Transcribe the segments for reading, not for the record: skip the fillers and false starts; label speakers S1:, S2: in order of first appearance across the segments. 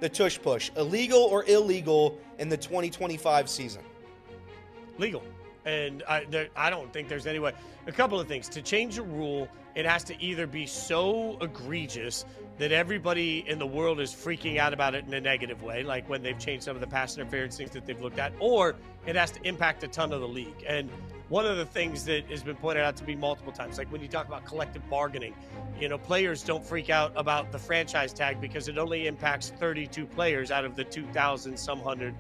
S1: the tush push, illegal or illegal in the 2025 season?
S2: Legal. And I don't think there's any way. A couple of things. To change a rule, it has to either be so egregious that everybody in the world is freaking out about it in a negative way, like when they've changed some of the pass interference things that they've looked at, or it has to impact a ton of the league. And one of the things that has been pointed out to me multiple times, like when you talk about collective bargaining, players don't freak out about the franchise tag because it only impacts 32 players out of the 2,000 some hundred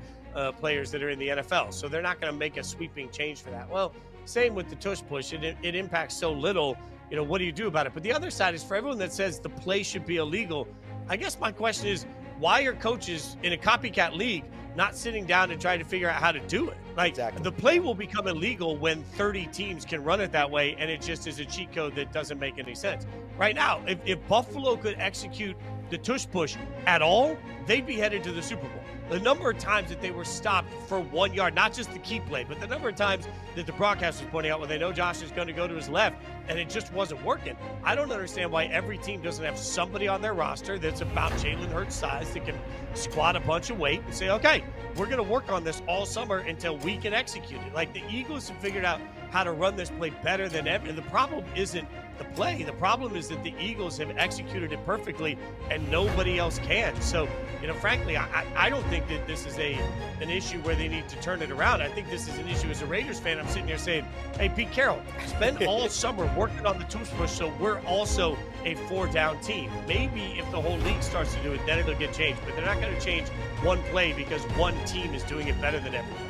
S2: players that are in the NFL. So they're not going to make a sweeping change for that. Well, same with the tush push. It impacts so little. What do you do about it? But the other side is for everyone that says the play should be illegal. I guess my question is, why are coaches in a copycat league not sitting down and trying to figure out how to do it? Like, exactly. The play will become illegal when 30 teams can run it that way, and it just is a cheat code that doesn't make any sense. Right now, if Buffalo could execute the tush push at all, they'd be headed to the Super Bowl. The number of times that they were stopped for 1 yard, not just the key play, but the number of times that the broadcast was pointing out when they know Josh is going to go to his left, and it just wasn't working. I don't understand why every team doesn't have somebody on their roster that's about Jalen Hurts' size that can squat a bunch of weight and say, okay, we're going to work on this all summer until we can execute it. Like, the Eagles have figured out how to run this play better than ever. And the problem isn't the play. The problem is that the Eagles have executed it perfectly and nobody else can. So, frankly, I don't think that this is an issue where they need to turn it around. I think this is an issue as a Raiders fan. I'm sitting here saying, hey, Pete Carroll, spend all summer working on the tush push so we're also a 4-down team. Maybe if the whole league starts to do it, then it'll get changed. But they're not going to change one play because one team is doing it better than everyone.